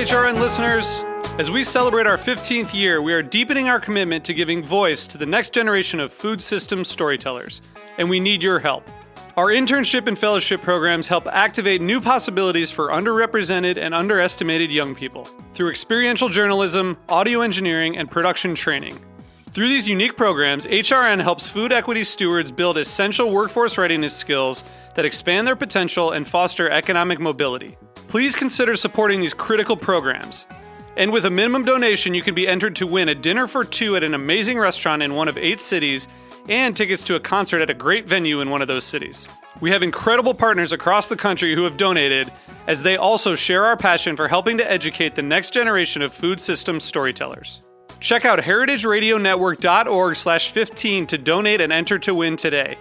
HRN listeners. As we celebrate our 15th year, we are deepening our commitment to giving voice to the next generation of food systems storytellers, and we need your help. Our internship and fellowship programs help activate new possibilities for underrepresented and underestimated young people through experiential journalism, audio engineering, and production training. Through these unique programs, HRN helps food equity stewards build essential workforce readiness skills that expand their potential and foster economic mobility. Please consider supporting these critical programs. And with a minimum donation, you can be entered to win a dinner for two at an amazing restaurant in one of 8 cities and tickets to a concert at a great venue in one of those cities. We have incredible partners across the country who have donated, as they also share our passion for helping to educate the next generation of food systems storytellers. Check out heritageradionetwork.org/15 to donate and enter to win today.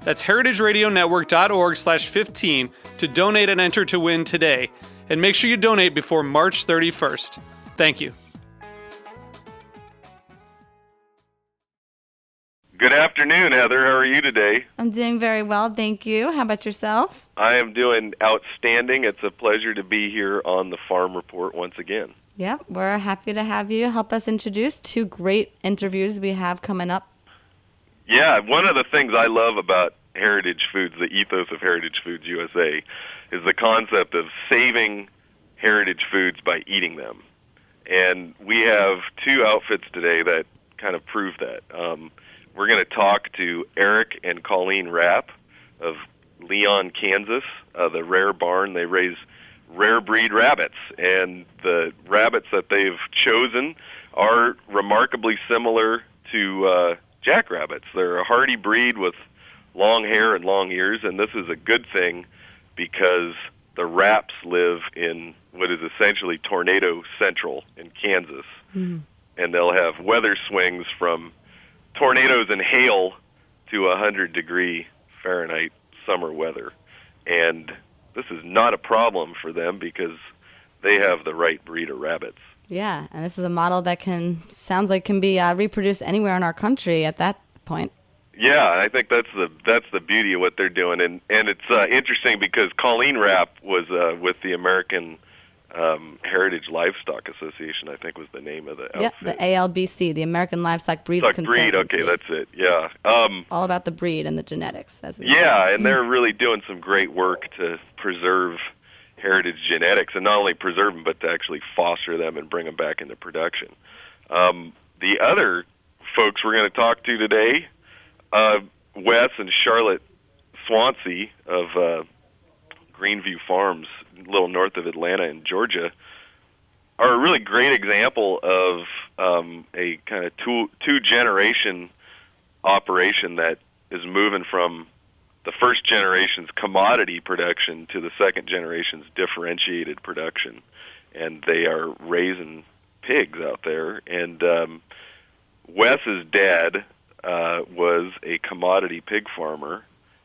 That's heritageradionetwork.org/15 to donate and enter to win today. And make sure you donate before March 31st. Thank you. Good afternoon, Heather. How are you today? I'm doing very well, thank you. How about yourself? I am doing outstanding. It's a pleasure to be here on the Farm Report once again. Yep, we're happy to have you help us introduce 2 great interviews we have coming up. Yeah, one of the things I love about Heritage Foods, the ethos of Heritage Foods USA, is the concept of saving heritage foods by eating them. And we have 2 outfits today that kind of prove that. We're going to talk to Eric and Colleen Rapp of Leonn, Kansas, the Rare Barn. They raise rare breed rabbits, and the rabbits that they've chosen are remarkably similar to jackrabbits. They're a hardy breed with long hair and long ears, and this is a good thing because the Rapps live in what is essentially tornado central in Kansas, and they'll have weather swings from tornadoes and hail to 100-degree Fahrenheit summer weather. And this is not a problem for them because they have the right breed of rabbits. Yeah, and this is a model that sounds like can be reproduced anywhere in our country at that point. Yeah, I think that's the beauty of what they're doing, and it's interesting because Colleen Rapp was with the American Heritage Livestock Association, I think was the name of the outfit. Yep, the ALBC, the American Livestock Breeds Conservancy. Breed, okay, that's it. Yeah. All about the breed and the genetics, as we know. And they're really doing some great work to preserve heritage genetics, and not only preserve them, but to actually foster them and bring them back into production. The other folks we're going to talk to today, Wes and Charlotte Swancy of Riverview Farms, a little north of Atlanta in Georgia, are a really great example of a kind of two-generation operation that is moving from the first generation's commodity production to the second generation's differentiated production. And they are raising pigs out there. And Wes's dad was a commodity pig farmer,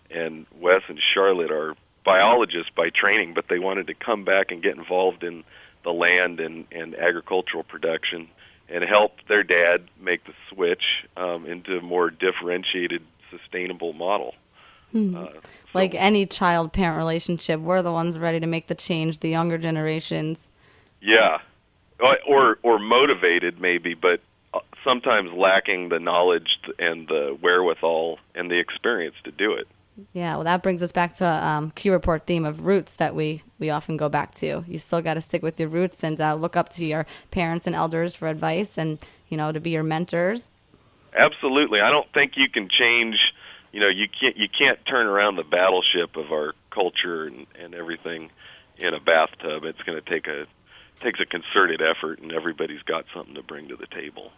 and Wes and Charlotte are biologists by training, but they wanted to come back and get involved in the land and agricultural production and help their dad make the switch into a more differentiated, sustainable model. Like any child-parent relationship, we're the ones ready to make the change, the younger generations. Yeah, or motivated maybe, but sometimes lacking the knowledge and the wherewithal and the experience to do it. Yeah, well, that brings us back to Q Report theme of roots that we often go back to. You still got to stick with your roots and look up to your parents and elders for advice and, to be your mentors. Absolutely. I don't think you can change, you can't turn around the battleship of our culture and everything in a bathtub. It's going to takes a concerted effort, and everybody's got something to bring to the table.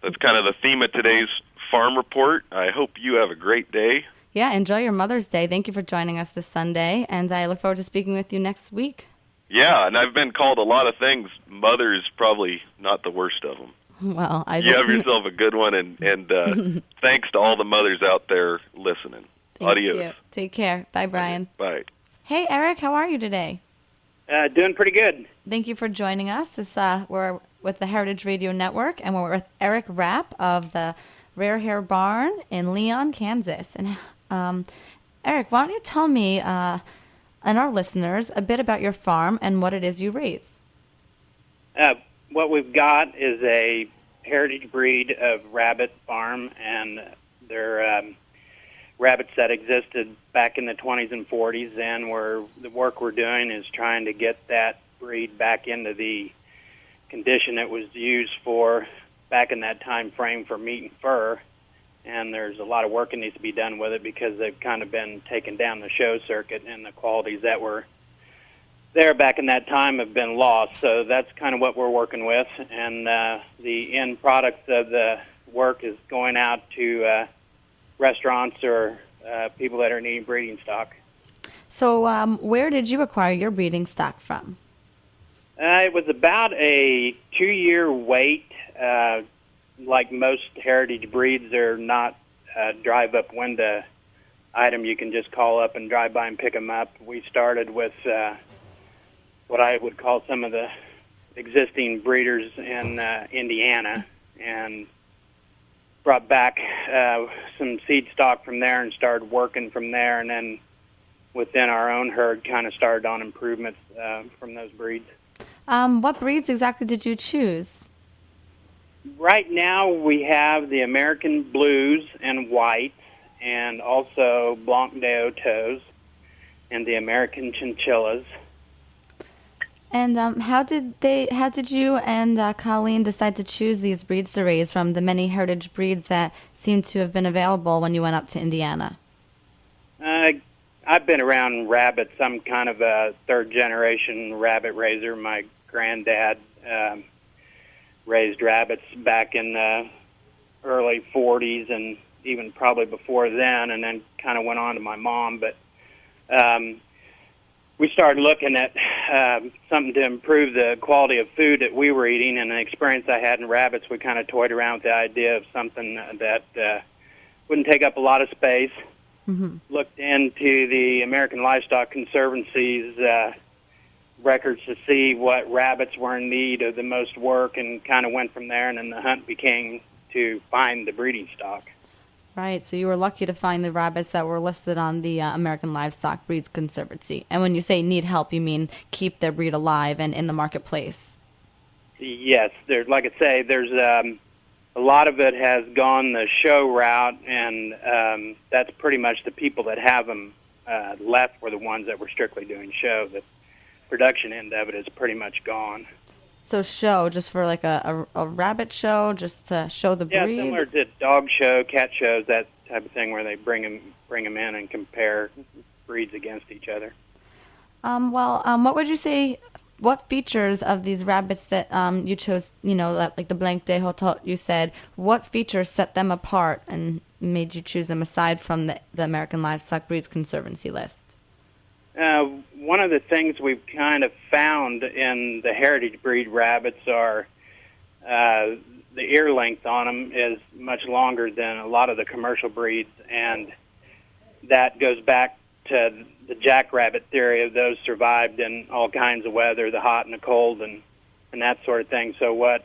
That's kind of the theme of today's Farm Report. I hope you have a great day. Yeah, enjoy your Mother's Day. Thank you for joining us this Sunday, and I look forward to speaking with you next week. Yeah, and I've been called a lot of things. Mother is probably not the worst of them. Well, you have yourself a good one, and thanks to all the mothers out there listening. Adios. You. Take care. Bye, Brian. Bye. Hey, Eric, how are you today? Doing pretty good. Thank you for joining us. We're with the Heritage Radio Network, and we're with Eric Rapp of the Rare Hare Barn in Leonn, Kansas. And Eric, why don't you tell me and our listeners a bit about your farm and what it is you raise? What we've got is a heritage breed of rabbit farm, and they're rabbits that existed back in the 20s and 40s, and the work we're doing is trying to get that breed back into the condition it was used for back in that time frame for meat and fur. And there's a lot of work that needs to be done with it because they've kind of been taken down the show circuit, and the qualities that were there back in that time have been lost. So that's kind of what we're working with, and the end product of the work is going out to restaurants or people that are needing breeding stock. So where did you acquire your breeding stock from? It was about a 2-year wait. Like most heritage breeds, they're not a drive-up window item. You can just call up and drive by and pick them up. We started with what I would call some of the existing breeders in Indiana, and brought back some seed stock from there and started working from there, and then within our own herd kind of started on improvements from those breeds. What breeds exactly did you choose? Right now we have the American Blues and Whites, and also Blanc de Autos, and the American Chinchillas. And how did you and Colleen decide to choose these breeds to raise from the many heritage breeds that seem to have been available when you went up to Indiana? I've been around rabbits. I'm kind of a third-generation rabbit raiser. My granddad raised rabbits back in the early 40s and even probably before then, and then kind of went on to my mom. But we started looking at something to improve the quality of food that we were eating, and the experience I had in rabbits, we kind of toyed around with the idea of something that wouldn't take up a lot of space. Mm-hmm. Looked into the American Livestock Conservancy's records to see what rabbits were in need of the most work, and kind of went from there, and then the hunt became to find the breeding stock. Right, so you were lucky to find the rabbits that were listed on the American Livestock Breeds Conservancy. And when you say need help, you mean keep their breed alive and in the marketplace. Yes, like I say, there's a lot of it has gone the show route, and that's pretty much the people that have them left were the ones that were strictly doing show. The production end of it is pretty much gone. So show, just for like a rabbit show, just to show the breeds? Yeah, similar to dog show, cat shows, that type of thing, where they bring them in and compare breeds against each other. What would you say, what features of these rabbits that you chose, like the Blanc de Hotot you said, what features set them apart and made you choose them aside from the American Livestock Breeds Conservancy list? One of the things we've kind of found in the heritage breed rabbits are the ear length on them is much longer than a lot of the commercial breeds, and that goes back to the jackrabbit theory of those survived in all kinds of weather, the hot and the cold and that sort of thing. So what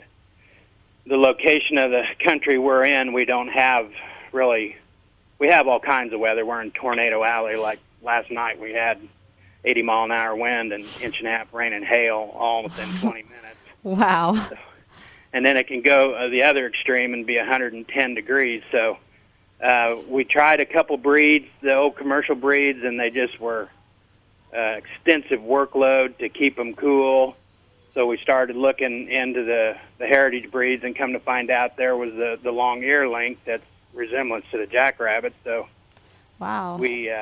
the location of the country we're in, we don't have really, we have all kinds of weather. We're in Tornado Alley. Like last night we had 80-mile-an-hour wind and inch and a half rain and hail all within 20 minutes. Wow. So, and then it can go the other extreme and be 110 degrees. So we tried a couple breeds, the old commercial breeds, and they just were extensive workload to keep them cool. So we started looking into the heritage breeds, and come to find out there was the long ear length that's resemblance to the jackrabbit. So wow. We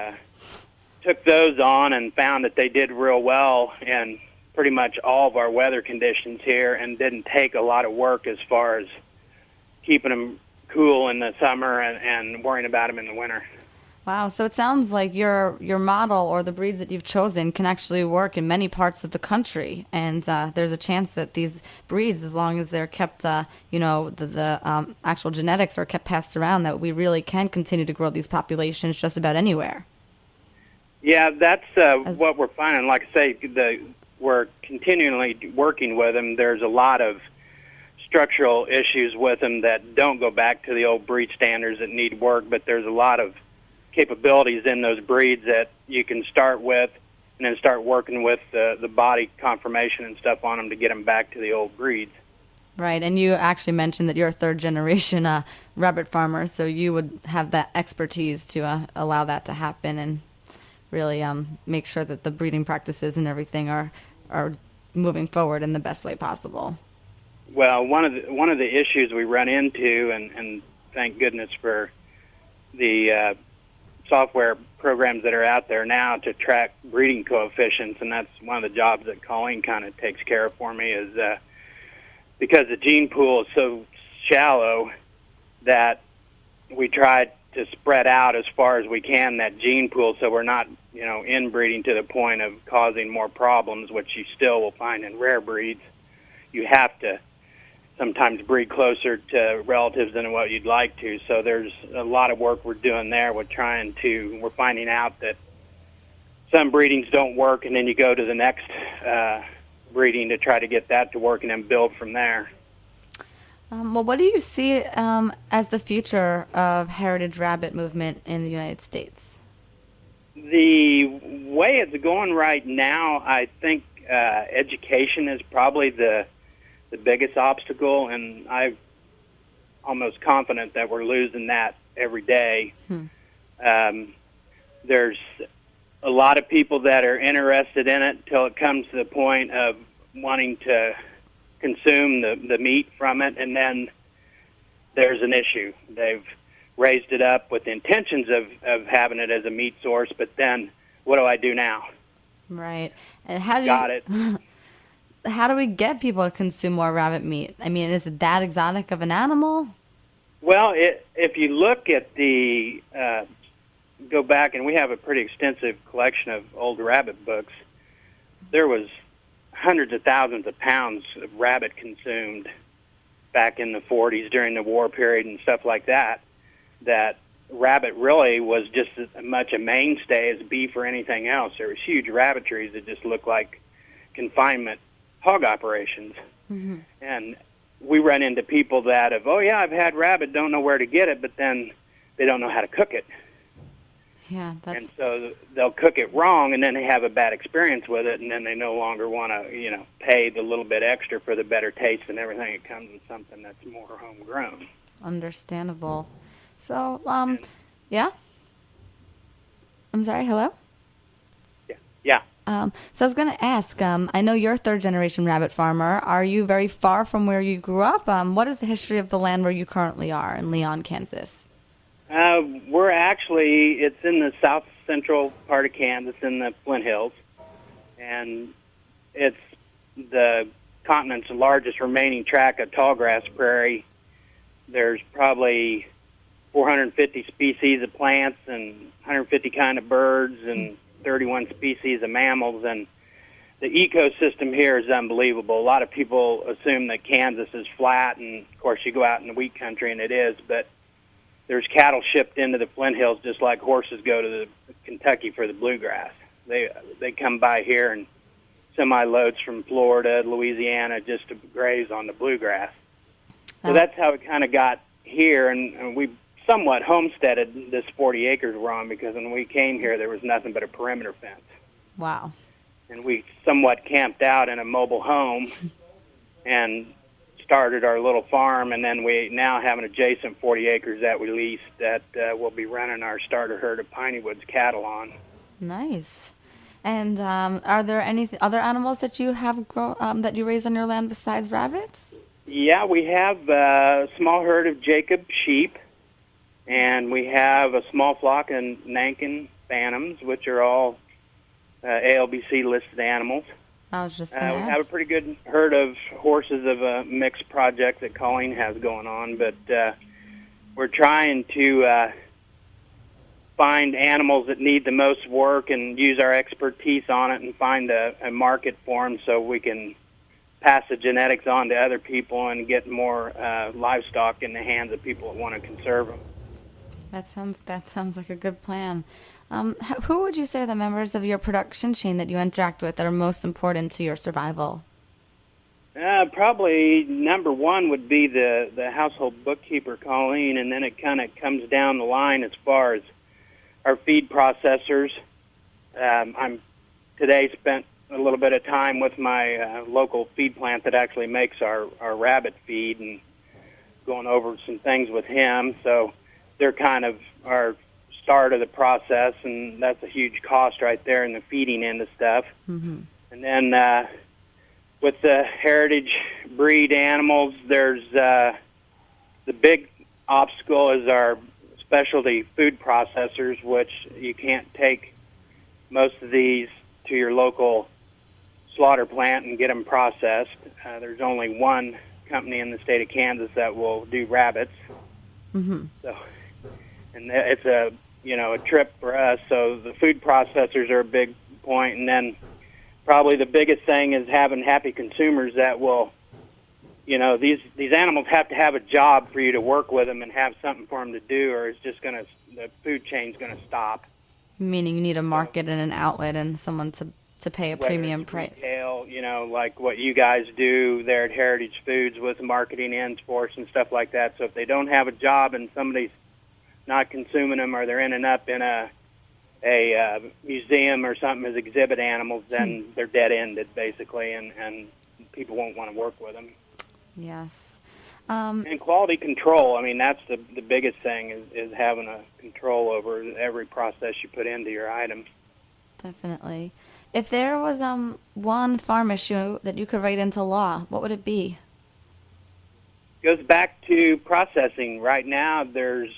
took those on and found that they did real well in pretty much all of our weather conditions here, and didn't take a lot of work as far as keeping them cool in the summer and worrying about them in the winter. Wow, so it sounds like your model or the breeds that you've chosen can actually work in many parts of the country, and there's a chance that these breeds, as long as they're kept, the actual genetics are kept passed around, that we really can continue to grow these populations just about anywhere. Yeah, that's what we're finding. Like I say, we're continually working with them. There's a lot of structural issues with them that don't go back to the old breed standards that need work, but there's a lot of capabilities in those breeds that you can start with and then start working with the body conformation and stuff on them to get them back to the old breeds. Right, and you actually mentioned that you're a third-generation rabbit farmer, so you would have that expertise to allow that to happen and really make sure that the breeding practices and everything are moving forward in the best way possible. Well, one of the issues we run into, and thank goodness for the software programs that are out there now to track breeding coefficients, and that's one of the jobs that Colleen kind of takes care of for me, is because the gene pool is so shallow that we try to spread out as far as we can that gene pool, so we're not, inbreeding to the point of causing more problems, which you still will find in rare breeds. You have to sometimes breed closer to relatives than what you'd like to. So there's a lot of work we're doing there. We're finding out that some breedings don't work, and then you go to the next breeding to try to get that to work and then build from there. Well, what do you see as the future of heritage rabbit movement in the United States? The way it's going right now, I think education is probably the biggest obstacle, and I'm almost confident that we're losing that every day. There's a lot of people that are interested in it till it comes to the point of wanting to consume the meat from it, and then there's an issue. They've raised it up with the intentions of having it as a meat source, but then what do I do now? Right. And how do Got it. How do we get people to consume more rabbit meat? I mean, is it that exotic of an animal? Well, if you look at go back, and we have a pretty extensive collection of old rabbit books, there was hundreds of thousands of pounds of rabbit consumed back in the 40s during the war period and stuff like that, that rabbit really was just as much a mainstay as beef or anything else. There was huge rabbitries that just looked like confinement hog operations. Mm-hmm. And we run into people that I've had rabbit, don't know where to get it, but then they don't know how to cook it. Yeah, and so they'll cook it wrong, and then they have a bad experience with it, and then they no longer want to, pay the little bit extra for the better taste and everything. It comes in something that's more homegrown. Understandable. So, yeah? I'm sorry, hello? Yeah. So I was going to ask, I know you're a third-generation rabbit farmer. Are you very far from where you grew up? What is the history of the land where you currently are in Leonn, Kansas? It's in the south central part of Kansas in the Flint Hills, and it's the continent's largest remaining tract of tallgrass prairie. There's probably 450 species of plants and 150 kind of birds and 31 species of mammals, and the ecosystem here is unbelievable. A lot of people assume that Kansas is flat, and of course you go out in the wheat country and it is, but there's cattle shipped into the Flint Hills just like horses go to Kentucky for the bluegrass. They come by here and semi-loads from Florida, Louisiana, just to graze on the bluegrass. So that's how it kind of got here, and we somewhat homesteaded this 40 acres we're on, because when we came here there was nothing but a perimeter fence. Wow. And we somewhat camped out in a mobile home and started our little farm, and then we now have an adjacent 40 acres that we leased that we'll be running our starter herd of Piney Woods cattle on. Nice. And are there any other animals that you have that you raise on your land besides rabbits? Yeah, we have a small herd of Jacob sheep, and we have a small flock of Nankin Phantoms, which are all ALBC listed animals. I was just going to We ask. have a pretty good herd of horses of a mixed project that Colleen has going on, but we're trying to find animals that need the most work and use our expertise on it and find a market for them so we can pass the genetics on to other people and get more livestock in the hands of people that want to conserve them. That sounds like a good plan. Who would you say are the members of your production chain that you interact with that are most important to your survival? Probably number one would be the household bookkeeper, Colleen, and then it kind of comes down the line as far as our feed processors. I'm today spent a little bit of time with my local feed plant that actually makes our rabbit feed and going over some things with him. So they're kind of our start of the process, and that's a huge cost right there in the feeding end of stuff. Mm-hmm. And then with the heritage breed animals, there's the big obstacle is our specialty food processors, which you can't take most of these to your local slaughter plant and get them processed. There's only one company in the state of Kansas that will do rabbits. Mm-hmm. So, and it's a trip for us. So the food processors are a big point, and then probably the biggest thing is having happy consumers that will, these animals have to have a job for you to work with them and have something for them to do, or it's just the food chain's gonna stop. Meaning you need a market and an outlet and someone to pay a premium price. Retail, like what you guys do there at Heritage Foods with marketing ends for us and stuff like that. So if they don't have a job and somebody's not consuming them, or they're ending up in a museum or something as exhibit animals, then they're dead-ended basically, and people won't want to work with them. Yes. And quality control. I mean, that's the biggest thing is having a control over every process you put into your items. Definitely. If there was one farm issue that you could write into law, what would it be? Goes back to processing. Right now, there's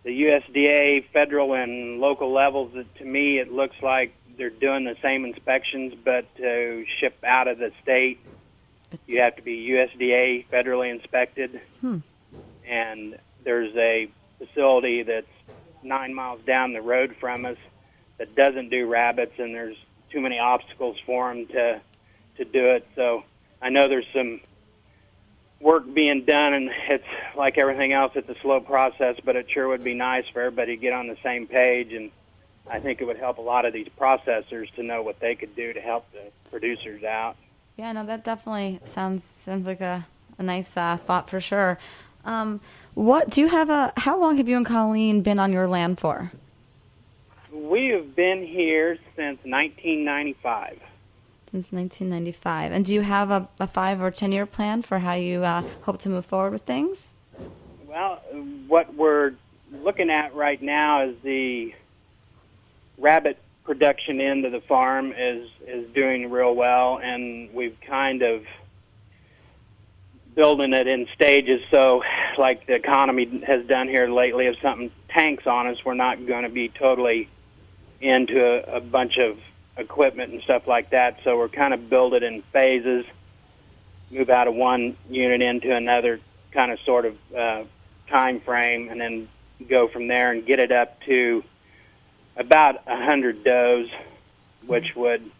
the USDA federal and local levels. To me, it looks like they're doing the same inspections, but to ship out of the state, you have to be USDA federally inspected. And there's a facility that's 9 miles down the road from us that doesn't do rabbits, and there's too many obstacles for them to do it. So I know there's some work being done, and it's like everything else, it's a slow process, but it sure would be nice for everybody to get on the same page, and I think it would help a lot of these processors to know what they could do to help the producers out. Yeah, no, that definitely sounds like a nice thought for sure. What do you have how long have you and Colleen been on your land for? We have been here since 1995. Since 1995. And do you have a 5 or 10 year plan for how you hope to move forward with things? Well, what we're looking at right now is the rabbit production end of the farm is doing real well, and we've kind of building it in stages. So like the economy has done here lately, if something tanks on us, we're not going to be totally into a bunch of equipment and stuff like that. So we're kind of build it in phases, move out of one unit into another kind of sort of time frame, and then go from there and get it up to about 100 does, which would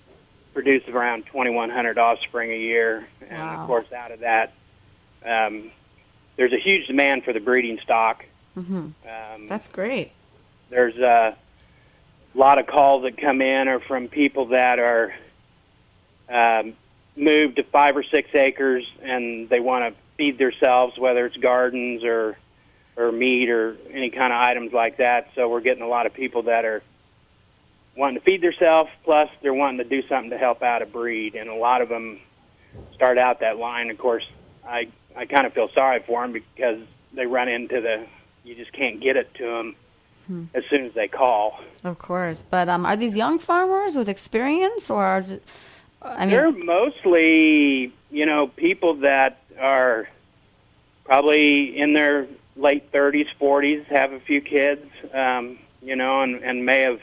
produce around 2,100 offspring a year. And wow. Of course, out of that, there's a huge demand for the breeding stock. Mm-hmm. That's great. There's a lot of calls that come in are from people that are moved to 5 or 6 acres, and they want to feed themselves, whether it's gardens or meat or any kind of items like that. So we're getting a lot of people that are wanting to feed themselves, plus they're wanting to do something to help out a breed. And a lot of them start out that line. Of course, I kind of feel sorry for them because they run into you just can't get it to them as soon as they call. Of course. But are these young farmers with experience, or is it, they're mostly, people that are probably in their late 30s, 40s, have a few kids, and may have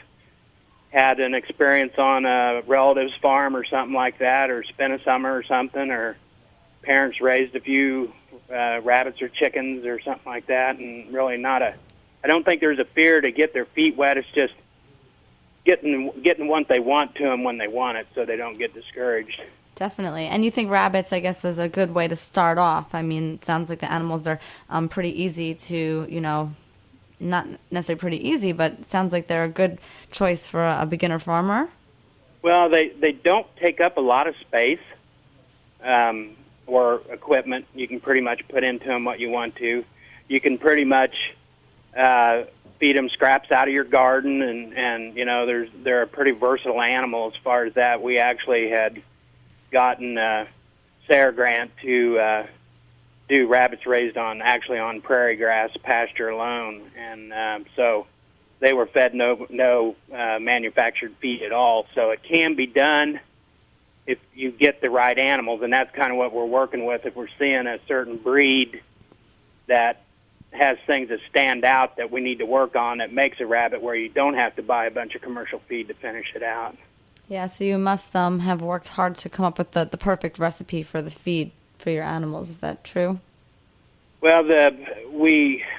had an experience on a relative's farm or something like that, or spent a summer or something, or parents raised a few rabbits or chickens or something like that, and really I don't think there's a fear to get their feet wet. It's just getting what they want to them when they want it, so they don't get discouraged. Definitely. And you think rabbits, I guess, is a good way to start off. I mean, it sounds like the animals are pretty easy to, not necessarily pretty easy, but it sounds like they're a good choice for a beginner farmer. Well, they don't take up a lot of space or equipment. You can pretty much put into them what you want to. You can pretty much feed them scraps out of your garden, and they're a pretty versatile animal as far as that. We actually had gotten a SARE grant to do rabbits raised on prairie grass pasture alone, and so they were fed no manufactured feed at all. So it can be done if you get the right animals, and that's kind of what we're working with. If we're seeing a certain breed that has things that stand out that we need to work on, that makes a rabbit where you don't have to buy a bunch of commercial feed to finish it out. Yeah, so you must have worked hard to come up with the perfect recipe for the feed for your animals. Is that true? Well,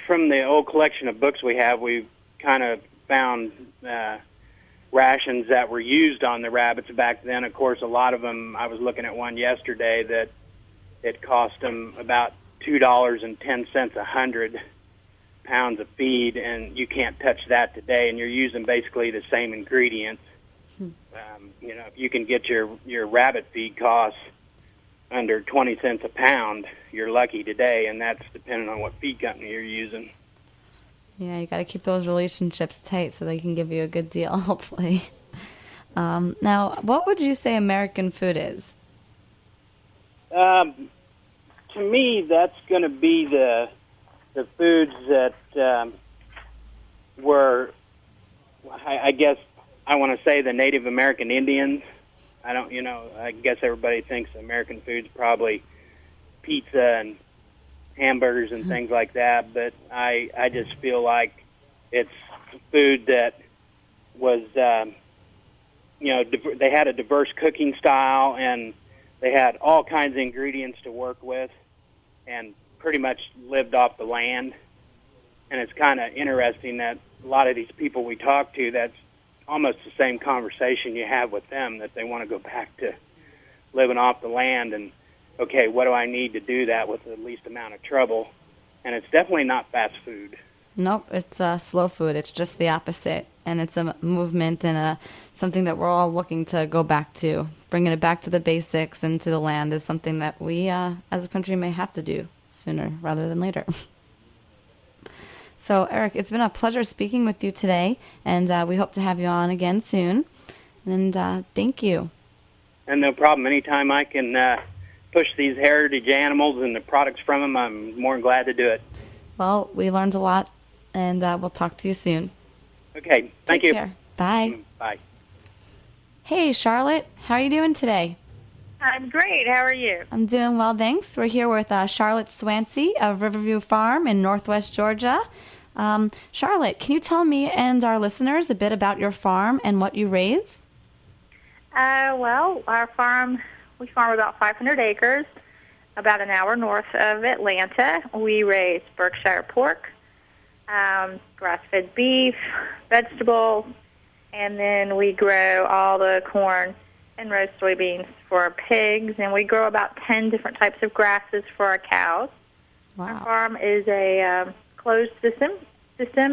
from the old collection of books we have, we kind of found rations that were used on the rabbits back then. Of course, a lot of them, I was looking at one yesterday that it cost them about $2.10 100 pounds of feed, and you can't touch that today, and you're using basically the same ingredients. If you can get your rabbit feed costs under 20 cents a pound, you're lucky today, and that's depending on what feed company you're using. Yeah, you got to keep those relationships tight so they can give you a good deal, hopefully. Now, what would you say American food is? To me, that's going to be the foods that were, I guess, I want to say the Native American Indians. I guess everybody thinks American food's probably pizza and hamburgers and things like that, but I just feel like it's food that was, they had a diverse cooking style, and they had all kinds of ingredients to work with and pretty much lived off the land. And it's kind of interesting that a lot of these people we talk to, that's almost the same conversation you have with them, that they want to go back to living off the land and, okay, what do I need to do that with the least amount of trouble? And it's definitely not fast food. Nope, it's slow food. It's just the opposite. And it's a movement and something that we're all looking to go back to. Bringing it back to the basics and to the land is something that we, as a country, may have to do sooner rather than later. So, Eric, it's been a pleasure speaking with you today, and we hope to have you on again soon. And thank you. And no problem. Anytime I can push these heritage animals and the products from them, I'm more than glad to do it. Well, we learned a lot, and we'll talk to you soon. Okay. Thank you. Take care. Bye. Bye. Hey, Charlotte. How are you doing today? I'm great. How are you? I'm doing well, thanks. We're here with Charlotte Swancy of Riverview Farm in Northwest Georgia. Charlotte, can you tell me and our listeners a bit about your farm and what you raise? Well, our farm, we farm about 500 acres, about an hour north of Atlanta. We raise Berkshire pork, grass-fed beef, vegetables, and then we grow all the corn and roast soybeans for our pigs, and we grow about 10 different types of grasses for our cows. Wow. Our farm is a closed system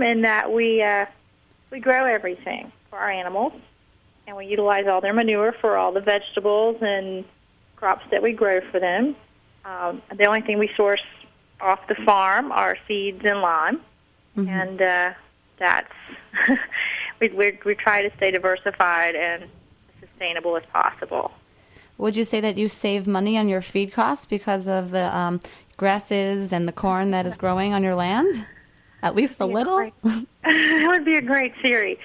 in that we grow everything for our animals, and we utilize all their manure for all the vegetables and crops that we grow for them. The only thing we source off the farm are seeds and lime, and that's we try to stay diversified and sustainable as possible. Would you say that you save money on your feed costs because of the grasses and the corn that is growing on your land? At least a little? It would be a great theory.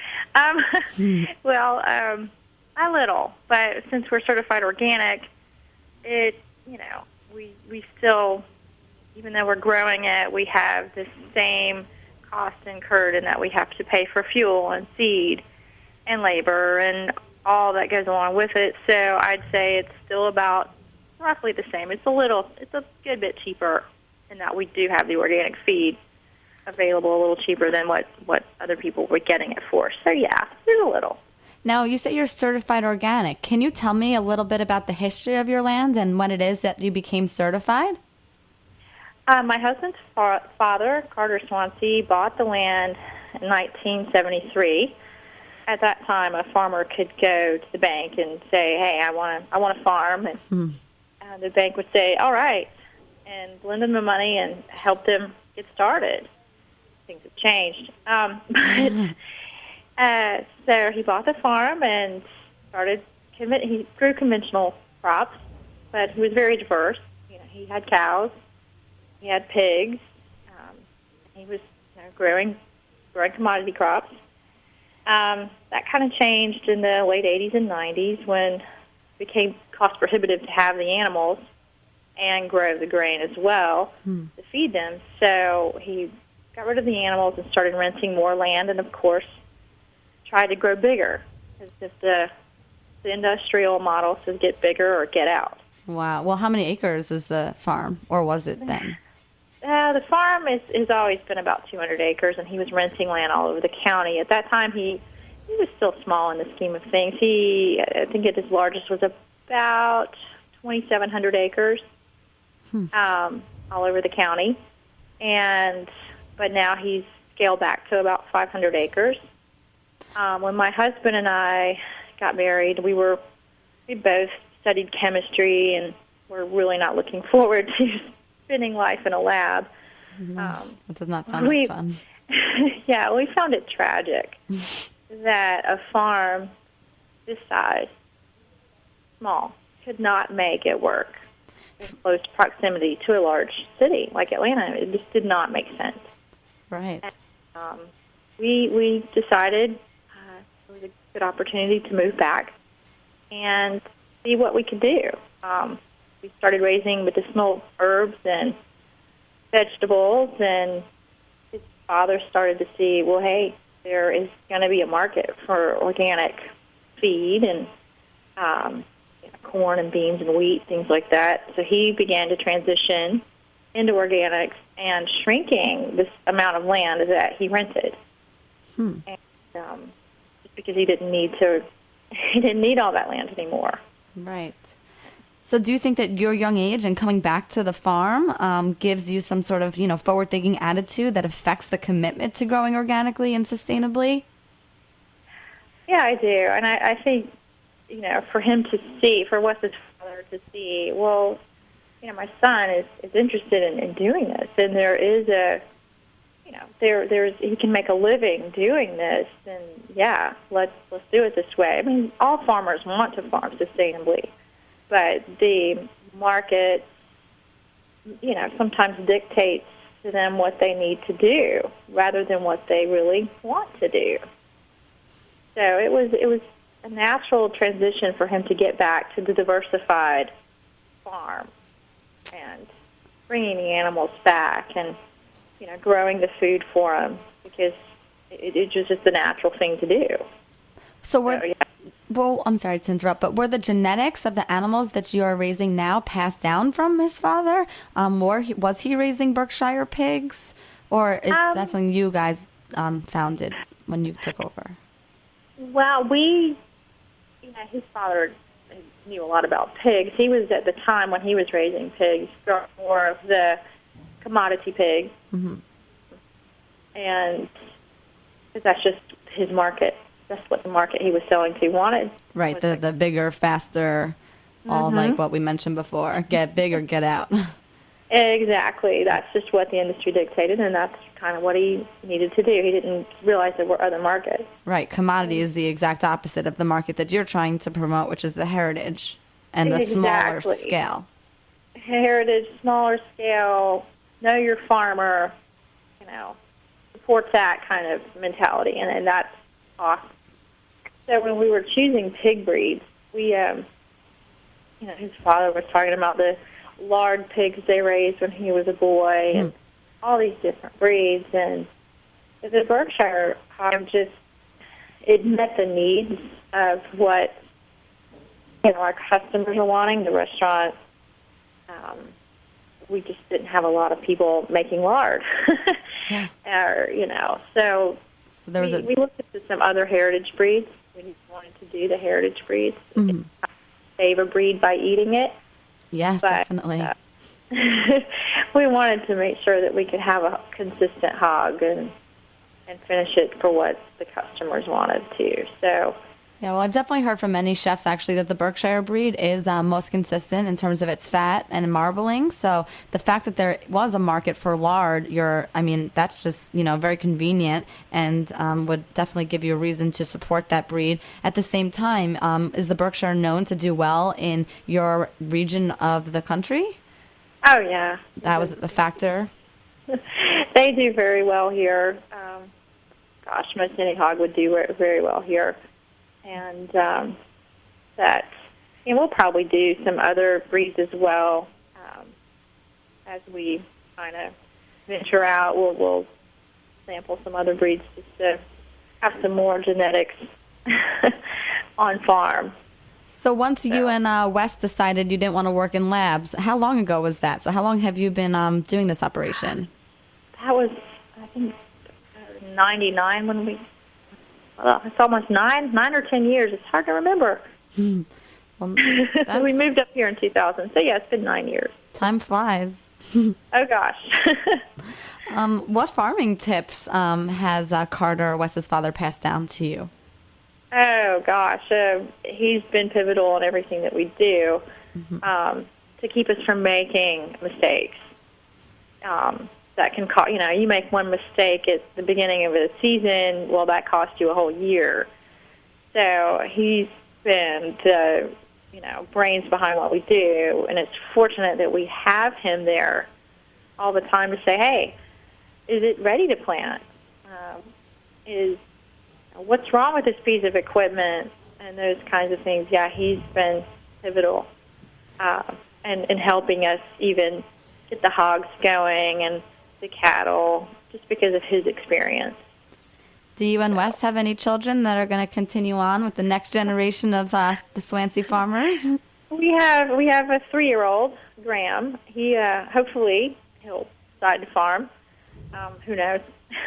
Well, a little, but since we're certified organic, we still, even though we're growing it, we have the same cost incurred in that we have to pay for fuel and seed and labor and all that goes along with it. So I'd say it's still about roughly the same. It's a good bit cheaper in that we do have the organic feed available a little cheaper than what other people were getting it for. So yeah, there's a little. Now, you say you're certified organic. Can you tell me a little bit about the history of your land and when it is that you became certified? My husband's father, Carter Swancy, bought the land in 1973. At that time, a farmer could go to the bank and say, "Hey, I want a farm," and the bank would say, "All right," and lend them the money and help them get started. things have changed. So he bought the farm and he grew conventional crops, but he was very diverse. He had cows, he had pigs, he was growing commodity crops. That kind of changed in the late 80s and 90s when it became cost prohibitive to have the animals and grow the grain as well to feed them. So he got rid of the animals and started renting more land, and of course tried to grow bigger. It's just the industrial model says get bigger or get out. Wow. Well, how many acres is the farm, or was it then? The farm has always been about 200 acres, and he was renting land all over the county. At that time, he was still small in the scheme of things. I think his largest was about 2,700 acres, all over the county. But now he's scaled back to about 500 acres. When my husband and I got married, we both studied chemistry, and we're really not looking forward to spending life in a lab. That does not sound like fun. Yeah, we found it tragic that a farm this size, small, could not make it work in close proximity to a large city like Atlanta. It just did not make sense. Right. And, we decided it was a good opportunity to move back and see what we could do. We started raising medicinal herbs and vegetables, and his father started to see, well, hey, there is going to be a market for organic feed and corn and beans and wheat, things like that. So he began to transition into organics and shrinking this amount of land that he rented. And, just because he didn't need all that land anymore. Right. So do you think that your young age and coming back to the farm gives you some sort of, forward-thinking attitude that affects the commitment to growing organically and sustainably? Yeah, I do. And I think, for him to see, for Wes's father to see, well, my son is interested in doing this, and there is he can make a living doing this, and yeah, let's do it this way. I mean, all farmers want to farm sustainably, but the market, sometimes dictates to them what they need to do rather than what they really want to do. So it was a natural transition for him to get back to the diversified farm and bringing the animals back and growing the food for them, because it's just the natural thing to do. Well, I'm sorry to interrupt, but were the genetics of the animals that you are raising now passed down from his father? Was he raising Berkshire pigs, or is that something you guys founded when you took over? Well, his father knew a lot about pigs. He was, at the time when he was raising pigs, growing more of the commodity pig, and that's just his market. That's what the market he was selling to wanted. Right, the bigger, faster, all like what we mentioned before. Get big or get out. Exactly. That's just what the industry dictated, and that's kind of what he needed to do. He didn't realize there were other markets. Right. Commodity is the exact opposite of the market that you're trying to promote, which is the heritage and the smaller scale. Heritage, smaller scale, know your farmer, supports that kind of mentality, and that's awesome. So when we were choosing pig breeds, we, his father was talking about the lard pigs they raised when he was a boy, and all these different breeds. And the Berkshire hog it met the needs of what our customers are wanting. The restaurant, we just didn't have a lot of people making lard, So there was we looked at some other heritage breeds. We wanted to do the heritage breeds. Save a breed by eating it. Yeah, definitely. We wanted to make sure that we could have a consistent hog and finish it for what the customers wanted to. So Yeah, well, I've definitely heard from many chefs actually that the Berkshire breed is most consistent in terms of its fat and marbling. So the fact that there was a market for lard, that's just very convenient and would definitely give you a reason to support that breed. At the same time, is the Berkshire known to do well in your region of the country? Oh yeah, that was a factor. They do very well here. Most any hog would do very well here. And we'll probably do some other breeds as well as we kind of venture out. We'll sample some other breeds just to have some more genetics on farm. So once you and Wes decided you didn't want to work in labs, how long ago was that? So how long have you been doing this operation? That was, I think, 99 when we... it's almost 9 or 10 years. It's hard to remember. Well, we moved up here in 2000. So, yeah, it's been 9 years. Time flies. Oh, gosh. What farming tips has Carter, Wes's father, passed down to you? Oh, gosh. He's been pivotal in everything that we do to keep us from making mistakes. That can cost, you make one mistake at the beginning of a season, well, that costs you a whole year. So he's been the, brains behind what we do, and it's fortunate that we have him there all the time to say, hey, is it ready to plant? What's wrong with this piece of equipment? And those kinds of things. Yeah, he's been pivotal in helping us even get the hogs going and the cattle, just because of his experience. Do you and Wes have any children that are going to continue on with the next generation of the Swancy farmers? We have a 3-year-old, Graham. He hopefully he'll decide to farm. Who knows?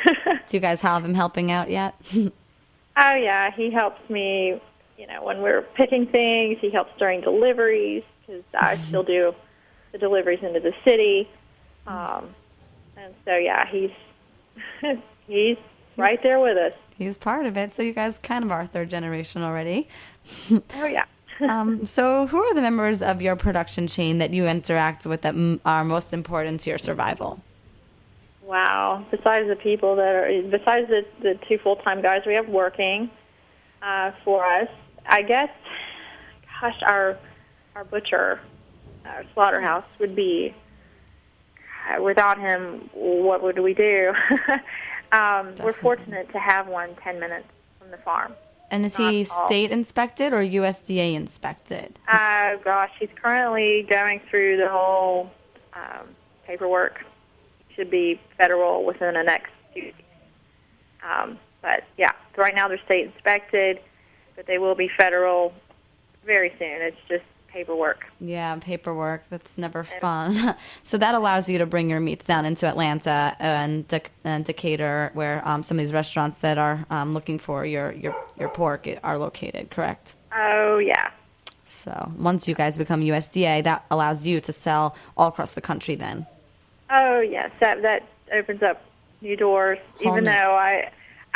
Do you guys have him helping out yet? Oh yeah, he helps me. When we're picking things, he helps during deliveries because I still do the deliveries into the city. And so, yeah, he's right there with us. He's part of it. So you guys kind of are third generation already. Oh, yeah. So who are the members of your production chain that you interact with that are most important to your survival? Wow. Besides the the 2 full-time guys we have working for us, I guess, our butcher, our slaughterhouse would be... Without him, what would we do? We're fortunate to have one 10 minutes from the farm. And is he state inspected or USDA inspected? Oh, gosh, he's currently going through the whole paperwork. Should be federal within the next 2 weeks. But, yeah, right now they're state inspected, but they will be federal very soon. It's just paperwork. Yeah, paperwork. That's never fun. So that allows you to bring your meats down into Atlanta and Decatur, where some of these restaurants that are looking for your pork are located, correct? Oh, yeah. So once you guys become USDA, that allows you to sell all across the country then. Oh, yes. That opens up new doors, even though I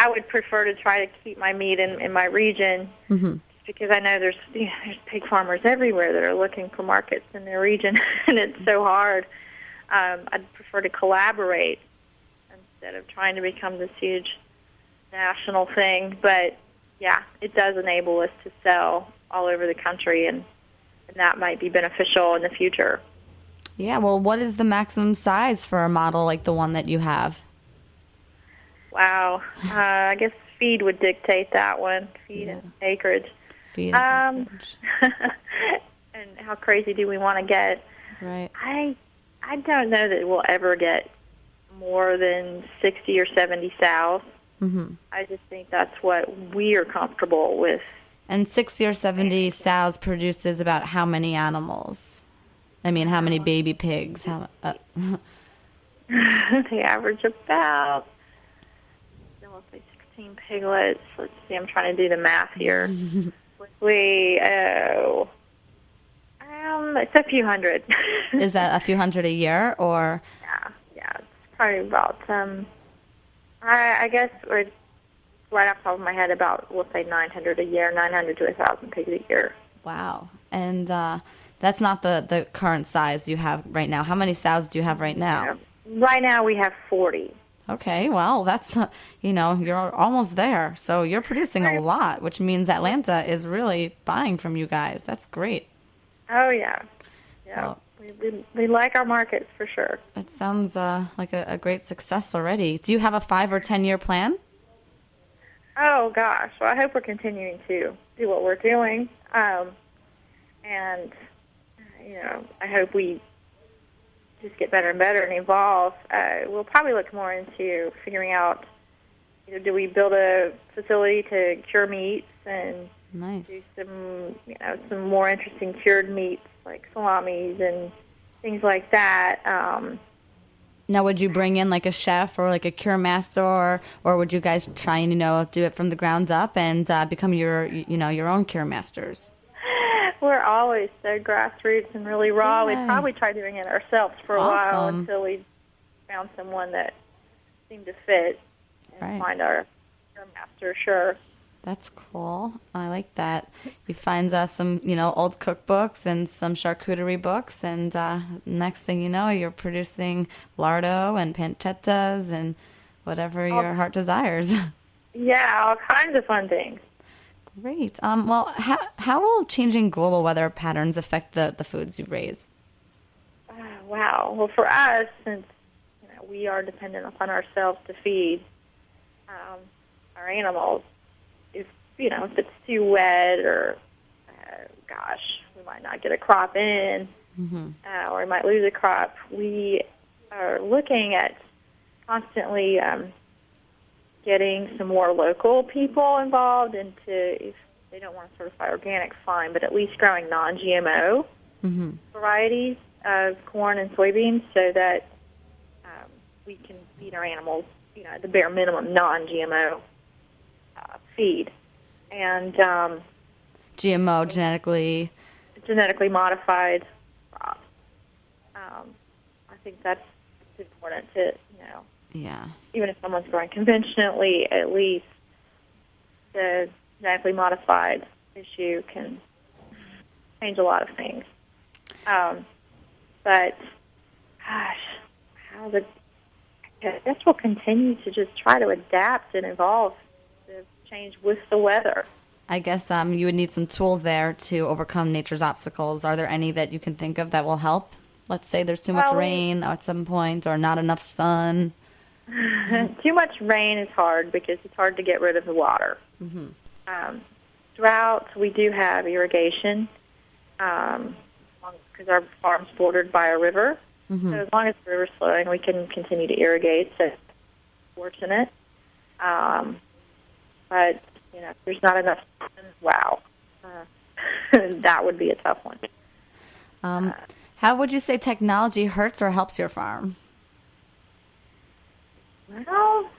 would prefer to try to keep my meat in my region. Mm-hmm. Because I know there's pig farmers everywhere that are looking for markets in their region, and it's so hard. I'd prefer to collaborate instead of trying to become this huge national thing. But, yeah, it does enable us to sell all over the country, and that might be beneficial in the future. Yeah, well, what is the maximum size for a model like the one that you have? Wow. I guess feed would dictate that one, and acreage. And how crazy do we want to get? Right. I don't know that we'll ever get more than 60 or 70 sows. Mm-hmm. I just think that's what we are comfortable with. And 60 or 70 sows produces about how many animals? I mean, how many baby pigs? They average about, let's say 16 piglets. Let's see, I'm trying to do the math here. It's a few hundred. Is that a few hundred a year, or? Yeah, it's probably about, I guess we're right off the top of my head, about, we'll say 900 a year, 900 to 1,000 pigs a year. Wow. And that's not the current size you have right now. How many sows do you have right now? Right now we have 40. Okay, well, that's, you're almost there. So you're producing a lot, which means Atlanta is really buying from you guys. That's great. Oh, yeah. Yeah. Well, we like our markets for sure. it sounds like a great success already. Do you have a 5 or 10-year plan? Oh, gosh. Well, I hope we're continuing to do what we're doing. And, I hope we just get better and better and evolve. We'll probably look more into figuring out, do we build a facility to cure meats and Nice. do some more interesting cured meats like salamis and things like that. Now, would you bring in like a chef or like a cure master, or would you guys try and do it from the ground up and become your own cure masters? We're always so grassroots and really raw. Yeah. We'd probably try doing it ourselves for a while Awesome. until we found someone that seemed to fit and Right. find our cure master. Sure. That's cool. I like that. You find some, old cookbooks and some charcuterie books, and next thing you know, you're producing lardo and pancettas and whatever your heart desires. Yeah, all kinds of fun things. Great. Well, how will changing global weather patterns affect the foods you raise? Wow. Well, for us, since we are dependent upon ourselves to feed our animals, if it's too wet or we might not get a crop in, or we might lose a crop, we are looking at constantly getting some more local people involved into, if they don't want to certify organic, fine, but at least growing non-GMO varieties of corn and soybeans so that we can feed our animals, at the bare minimum, non-GMO feed. And GMO, genetically modified crops. I think that's important to, yeah. even if someone's growing conventionally, at least the genetically modified issue can change a lot of things. But, gosh, I guess we'll continue to just try to adapt and evolve to change with the weather. I guess you would need some tools there to overcome nature's obstacles. Are there any that you can think of that will help? Let's say there's too much rain at some point or not enough sun. Too much rain is hard because it's hard to get rid of the water. Drought, we do have irrigation because our farm's bordered by a river. So as long as the river's flowing, we can continue to irrigate. So it's fortunate. But, if there's not enough sun, wow. That would be a tough one. How would you say technology hurts or helps your farm? Well,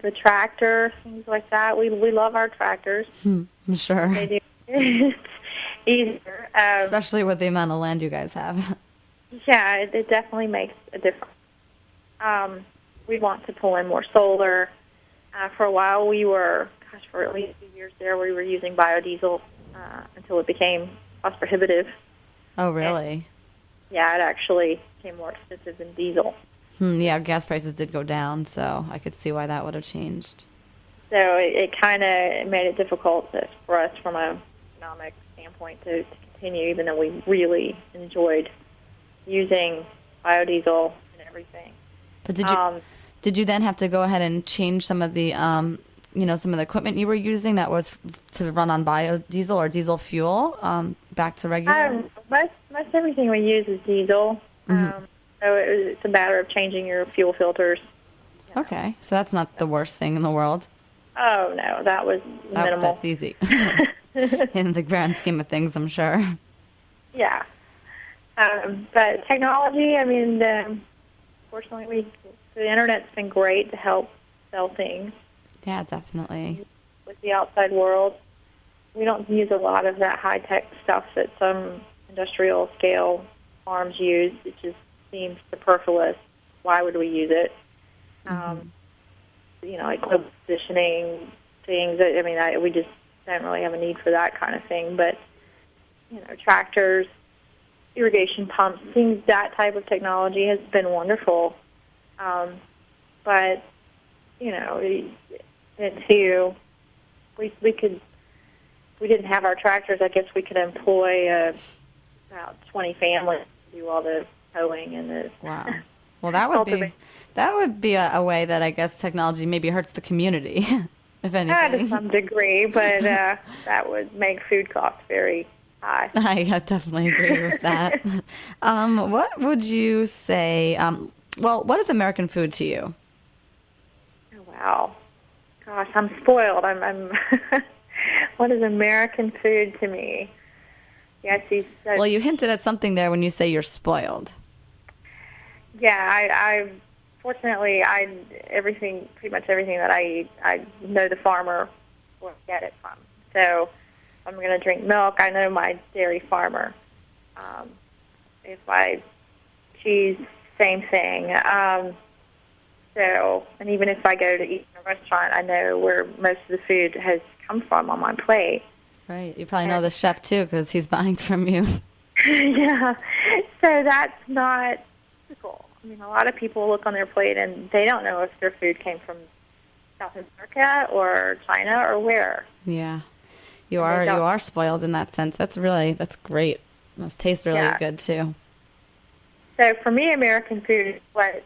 the tractor, things like that. We love our tractors. I'm sure. They do. It's easier. Especially with the amount of land you guys have. Yeah, it definitely makes a difference. We want to pull in more solar. For a while, for at least 2 years there, we were using biodiesel until it became cost prohibitive. Oh, really? And, yeah, it actually became more expensive than diesel. Yeah, gas prices did go down, so I could see why that would have changed. So it kind of made it difficult for us from an economic standpoint to continue, even though we really enjoyed using biodiesel and everything. But did you then have to go ahead and change some of the some of the equipment you were using that was to run on biodiesel or diesel fuel back to regular? Most everything we use is diesel. So it's a matter of changing your fuel filters. Okay, so that's not the worst thing in the world. Oh, no, that was minimal. That's easy. In the grand scheme of things, I'm sure. Yeah. But technology, fortunately, the Internet's been great to help sell things. Yeah, definitely. With the outside world. We don't use a lot of that high-tech stuff that some industrial-scale farms use. It just seems superfluous. Why would we use it? like global positioning things. I mean, we just don't really have a need for that kind of thing. But, tractors, irrigation pumps, things, that type of technology has been wonderful. But, we didn't have our tractors, I guess we could employ about 20 families to do all the hoeing and the Wow. Well, that would be a way that I guess technology maybe hurts the community, if anything. To some degree, but that would make food costs very high. I definitely agree with that. What would you say? What is American food to you? Oh, wow, gosh, I'm spoiled. I'm what is American food to me? Yes, well, you hinted at something there when you say you're spoiled. Yeah, fortunately, pretty much everything that I eat, I know the farmer will get it from. So if I'm going to drink milk, I know my dairy farmer. If I cheese, same thing. And even if I go to eat in a restaurant, I know where most of the food has come from on my plate. Right. You probably know the chef, too, because he's buying from you. Yeah. So that's not typical. I mean, a lot of people look on their plate and they don't know if their food came from South America or China or where. Yeah. You are spoiled in that sense. That's great. It must taste really good, too. So for me, American food is what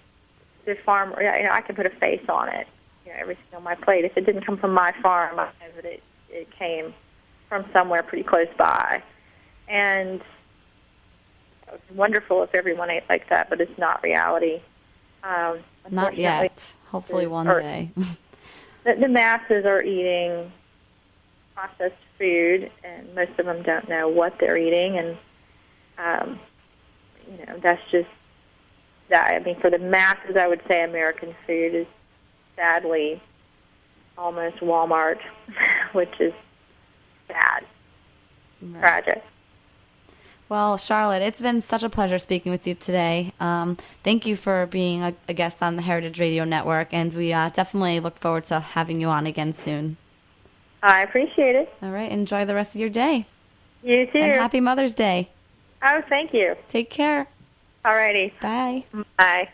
the farmer, I can put a face on it, everything on my plate. If it didn't come from my farm, I know that it came from somewhere pretty close by. And it's wonderful if everyone ate like that, but it's not reality. Not yet. Hopefully one day. The masses are eating processed food, and most of them don't know what they're eating. And, that's just that. I mean, for the masses, I would say American food is sadly almost Walmart, which is sad, tragic. Well, Charlotte, it's been such a pleasure speaking with you today. Thank you for being a guest on the Heritage Radio Network, and we definitely look forward to having you on again soon. I appreciate it. All right, enjoy the rest of your day. You too. And happy Mother's Day. Oh, thank you. Take care. All righty. Bye. Bye.